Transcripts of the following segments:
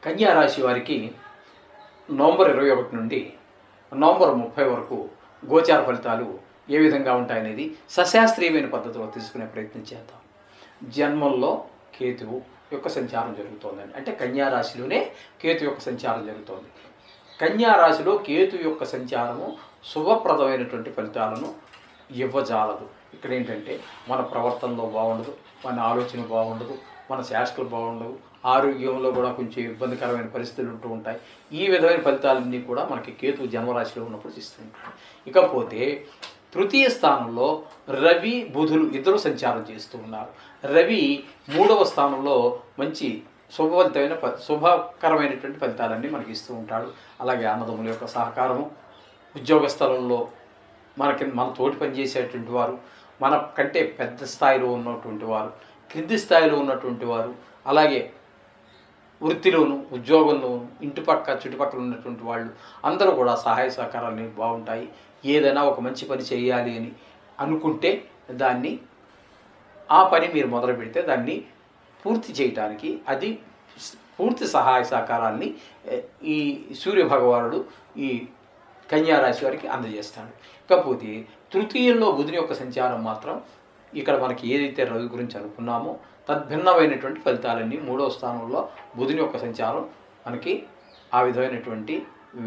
కన్యా రాశి వారికి నవంబర్ 21 నుండి నవంబర్ 30 వరకు గోచార ఫలితాలు ఏ విధంగా ఉంటాయనేది సశాస్త్రీయమైన పద్ధతిలో తీసుకునే ప్రయత్నం చేద్దాం. జన్మంలో కేతువు యొక్క సంచారం జరుగుతోందండి. అంటే కన్యా రాశిలోనే కేతు యొక్క సంచారం జరుగుతోంది. కన్యా రాశిలో కేతు యొక్క సంచారము శుభప్రదమైనటువంటి ఫలితాలను ఇవ్వజాలదు. ఇక్కడ ఏంటంటే మన ప్రవర్తనలో బాగుండదు, మన ఆలోచన బాగుండదు, మన శాస్త్రాలు బాగుండవు, ఆరోగ్యంలో కూడా కొంచెం ఇబ్బందికరమైన పరిస్థితులు ఉంటూ ఉంటాయి. ఈ విధమైన ఫలితాలన్నీ కూడా మనకి కేతు జన్మరాశిలో ఉన్నప్పుడు ఇస్తుంటాయి. ఇకపోతే తృతీయ స్థానంలో రవి బుధులు ఇద్దరు సంచారం చేస్తూ ఉన్నారు. రవి 3వ స్థానంలో మంచి శుభకరమైనటువంటి ఫలితాలన్నీ మనకి ఇస్తూ ఉంటాడు. అలాగే అన్నదమ్ముల యొక్క సహకారము, ఉద్యోగ స్థలంలో మన తోటి పనిచేసేటువంటి వారు, మన కంటే పెద్ద స్థాయిలో ఉన్నటువంటి వారు, క్రింది స్థాయిలో ఉన్నటువంటి వారు, అలాగే వృత్తిలోను ఉద్యోగంలోను చుట్టుపక్కల ఉన్నటువంటి వాళ్ళు అందరూ కూడా సహాయ సహకారాలు బాగుంటాయి. ఏదైనా ఒక మంచి పని చేయాలి అని అనుకుంటే ఆ పని మీరు మొదలు పెడితే దాన్ని పూర్తి చేయటానికి అది పూర్తి సహాయ సహకారాన్ని ఈ సూర్యభగవానుడు ఈ కన్యా రాశి వారికి అందజేస్తాడు. కాకపోతే తృతీయంలో బుధుని యొక్క సంచారం మాత్రం ఇక్కడ మనకి ఏదైతే రవి గురించి అనుకున్నామో తద్భిన్నమైనటువంటి ఫలితాలన్నీ 3వ స్థానంలో బుధుని యొక్క సంచారం మనకి ఆ విధమైనటువంటి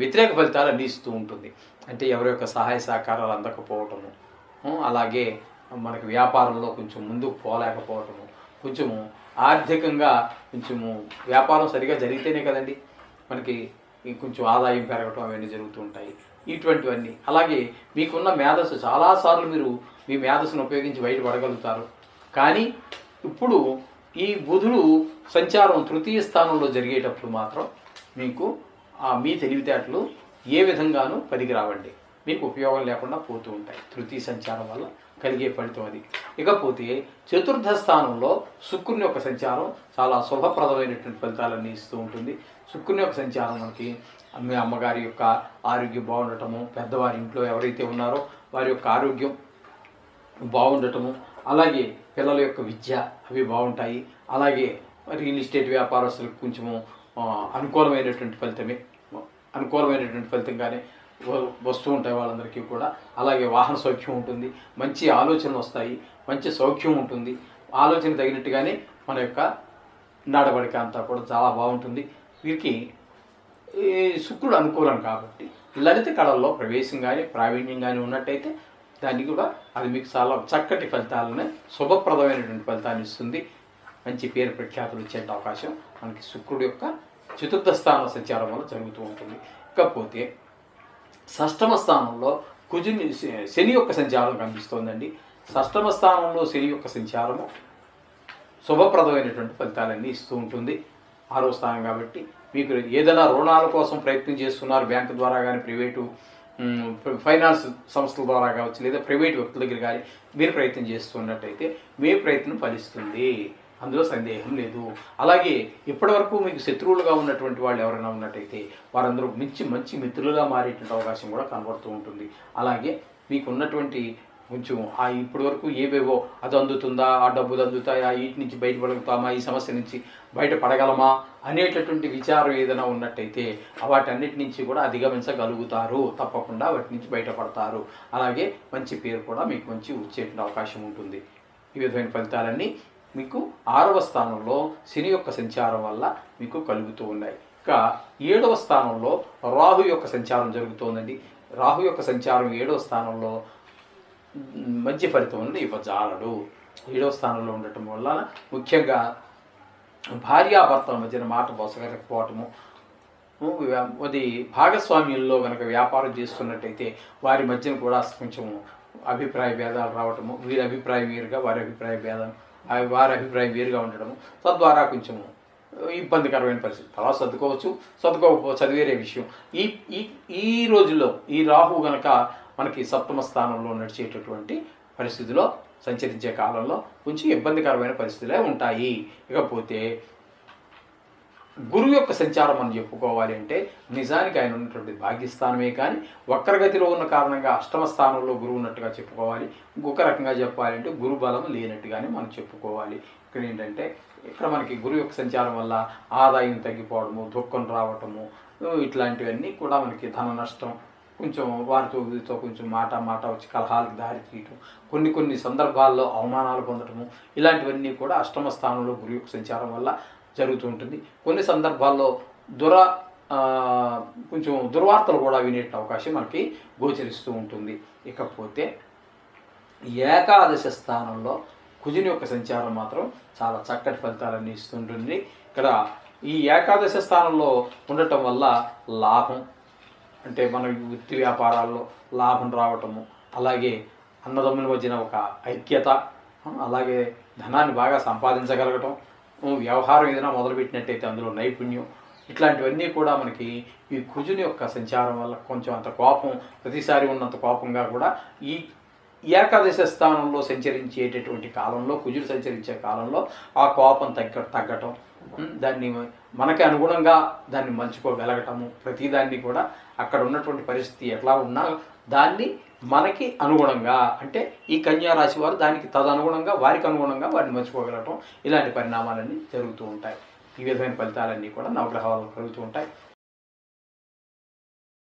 వ్యతిరేక ఫలితాలన్నీ ఇస్తూ ఉంటుంది. అంటే ఎవరి యొక్క సహాయ సహకారాలు అందకపోవటము, అలాగే మనకి వ్యాపారంలో కొంచెం ముందుకు పోలేకపోవటము, కొంచెము ఆర్థికంగా కొంచెము వ్యాపారం సరిగా జరిగితేనే కదండి మనకి కొంచెం ఆదాయం పెరగటం అవన్నీ జరుగుతూ ఉంటాయి. ఇటువంటివన్నీ అలాగే మీకున్న మేధస్సు చాలాసార్లు మీరు మీ మేధస్సును ఉపయోగించి బయటపడగలుగుతారు. కానీ ఇప్పుడు ఈ బుధుడు సంచారం తృతీయ స్థానంలో జరిగేటప్పుడు మాత్రం మీకు మీ తెలివితేటలు ఏ విధంగానూ పనికిరావండి, మీకు ఉపయోగం లేకుండా పోతూ ఉంటాయి. తృతీయ సంచారం వల్ల కలిగే ఫలితం అది. ఇకపోతే చతుర్థ స్థానంలో శుక్రుని యొక్క సంచారం చాలా శుభప్రదమైనటువంటి ఫలితాలన్నీ ఇస్తూ ఉంటుంది. శుక్రుని యొక్క సంచారం మనకి మీ అమ్మగారి యొక్క ఆరోగ్యం బాగుండటము, పెద్దవారి ఇంట్లో ఎవరైతే ఉన్నారో వారి యొక్క ఆరోగ్యం బాగుండటము, అలాగే పిల్లల యొక్క విద్య అవి బాగుంటాయి. అలాగే రియల్ ఎస్టేట్ వ్యాపారస్తులకు కొంచెము అనుకూలమైనటువంటి ఫలితంగానే వస్తూ ఉంటాయి వాళ్ళందరికీ కూడా. అలాగే వాహన సౌఖ్యం ఉంటుంది, మంచి ఆలోచనలు వస్తాయి, మంచి సౌఖ్యం ఉంటుంది. ఆలోచన తగినట్టుగానే మన యొక్క నడవడిక అంతా కూడా చాలా బాగుంటుంది. వీరికి శుక్రుడు అనుకూలం కాబట్టి లలిత కళల్లో ప్రవేశం కానీ ప్రావీణ్యం కానీ ఉన్నట్టయితే దాన్ని కూడా అది మీకు చాలా చక్కటి ఫలితాలనే శుభప్రదమైనటువంటి ఫలితాన్ని ఇస్తుంది. మంచి పేరు ప్రఖ్యాతులు ఇచ్చే అవకాశం మనకి శుక్రుడు యొక్క చతుర్థ స్థాన సంచారం వల్ల జరుగుతూ ఉంటుంది. ఇకపోతే షష్టమ స్థానంలో శని యొక్క సంచారం కనిపిస్తోందండి. షష్టమ స్థానంలో శని యొక్క సంచారము శుభప్రదమైనటువంటి ఫలితాలన్నీ ఇస్తూ ఉంటుంది. 6వ స్థానం కాబట్టి మీకు ఏదైనా రుణాల కోసం ప్రయత్నం చేస్తున్నారు, బ్యాంకు ద్వారా కానీ ప్రైవేటు ఫైనాన్స్ సంస్థల ద్వారా కావచ్చు, లేదా ప్రైవేటు వ్యక్తుల దగ్గర కానీ మీరు ప్రయత్నం చేస్తున్నట్టయితే మీ ప్రయత్నం ఫలిస్తుంది, అందులో సందేహం లేదు. అలాగే ఇప్పటివరకు మీకు శత్రువులుగా ఉన్నటువంటి వాళ్ళు ఎవరైనా ఉన్నట్టయితే వారందరూ మంచి మిత్రులుగా మారేటువంటి అవకాశం కూడా కనబడుతూ ఉంటుంది. అలాగే మీకు ఉన్నటువంటి కొంచెం ఇప్పటి వరకు ఏవేవో అది అందుతుందా, ఆ డబ్బులు అందుతాయా, వీటి నుంచి బయటపడగలుగుతామా, ఈ సమస్య నుంచి బయటపడగలమా అనేటటువంటి విచారం ఏదైనా ఉన్నట్టయితే వాటన్నిటి నుంచి కూడా అధిగమించగలుగుతారు. తప్పకుండా వాటి నుంచి బయటపడతారు. అలాగే మంచి పేరు కూడా మీకు మంచి వచ్చేటువంటి అవకాశం ఉంటుంది. ఈ విధమైన ఫలితాలన్నీ మీకు 6వ స్థానంలో శని యొక్క సంచారం వల్ల మీకు కలుగుతూ ఉన్నాయి. ఇంకా 7వ స్థానంలో రాహు యొక్క సంచారం జరుగుతోందండి. రాహు యొక్క సంచారం 7వ స్థానంలో మంచి ఫలితం ఉంది ఇవ్వజాలడు. 7వ స్థానంలో ఉండటం వల్ల ముఖ్యంగా భార్యాభర్తల మధ్యన మాట బొసగకపోవటము, అది భాగస్వామ్యంలో కనుక వ్యాపారం చేసుకున్నట్టయితే వారి మధ్యన కూడా కొంచెం అభిప్రాయ భేదాలు రావటము, వీరి అభిప్రాయం వేరుగా వారి అభిప్రాయం వేరుగా ఉండడము, తద్వారా కొంచెం ఇబ్బందికరమైన పరిస్థితి. తర్వాత చదువుకోకపోవచ్చు, అది వేరే విషయం. ఈ రోజుల్లో ఈ రాహు కనుక మనకి 7వ స్థానంలో నడిచేటటువంటి పరిస్థితిలో సంచరించే కాలంలో కొంచెం ఇబ్బందికరమైన పరిస్థితులే ఉంటాయి. ఇకపోతే గురువు యొక్క సంచారం అని చెప్పుకోవాలి అంటే నిజానికి ఆయన ఉన్నటువంటి భాగ్యస్థానమే కానీ వక్రగతిలో ఉన్న కారణంగా అష్టమ స్థానంలో గురువు ఉన్నట్టుగా చెప్పుకోవాలి. ఇంకొక రకంగా చెప్పాలంటే గురు బలం లేనట్టుగానే మనం చెప్పుకోవాలి. ఇక్కడ ఏంటంటే ఇక్కడ మనకి గురువు యొక్క సంచారం వల్ల ఆదాయం తగ్గిపోవడము, దుఃఖం రావటము, ఇట్లాంటివన్నీ కూడా మనకి ధన నష్టం, కొంచెం వారితో వీరితో కొంచెం మాట వచ్చి కలహాలకు దారి తీయటం, కొన్ని సందర్భాల్లో అవమానాలు పొందటము, ఇలాంటివన్నీ కూడా అష్టమ స్థానంలో గురువు యొక్క సంచారం వల్ల జరుగుతూ ఉంటుంది. కొన్ని సందర్భాల్లో కొంచెం దుర్వార్తలు కూడా వినే అవకాశం మనకి గోచరిస్తూ ఉంటుంది. ఇకపోతే ఏకాదశ స్థానంలో కుజుని యొక్క సంచారం మాత్రం చాలా చక్కటి ఫలితాలన్నీ ఇస్తుంటుంది. ఇక్కడ ఈ ఏకాదశ స్థానంలో ఉండటం వల్ల లాభం, అంటే మన వృత్తి వ్యాపారాల్లో లాభం రావటము, అలాగే అన్నదమ్ముల మధ్యన ఒక ఐక్యత, అలాగే ధనాన్ని బాగా సంపాదించగలగటం, వ్యవహారం ఏదైనా మొదలుపెట్టినట్టయితే అందులో నైపుణ్యం, ఇట్లాంటివన్నీ కూడా మనకి ఈ కుజుని యొక్క సంచారం వల్ల కొంచెం అంత కోపం, ప్రతిసారి ఉన్నంత కోపంగా కూడా ఈ ఏకాదశ స్థానంలో సంచరించేటటువంటి కాలంలో, కుజుడు సంచరించే కాలంలో ఆ కోపం తగ్గటం, దాన్ని మనకి అనుగుణంగా దాన్ని మలుచుకోగలగటము, ప్రతిదాన్ని కూడా అక్కడ ఉన్నటువంటి పరిస్థితి ఎట్లా ఉన్నా దాన్ని మనకి అనుగుణంగా, అంటే ఈ కన్యా రాశి వారు దానికి తదనుగుణంగా వారికి అనుగుణంగా వారిని మలుచుకోగలగటం, ఇలాంటి పరిణామాలన్నీ జరుగుతూ ఉంటాయి. ఈ విధమైన ఫలితాలన్నీ కూడా నవగ్రహాలు కలుగుతూ ఉంటాయి.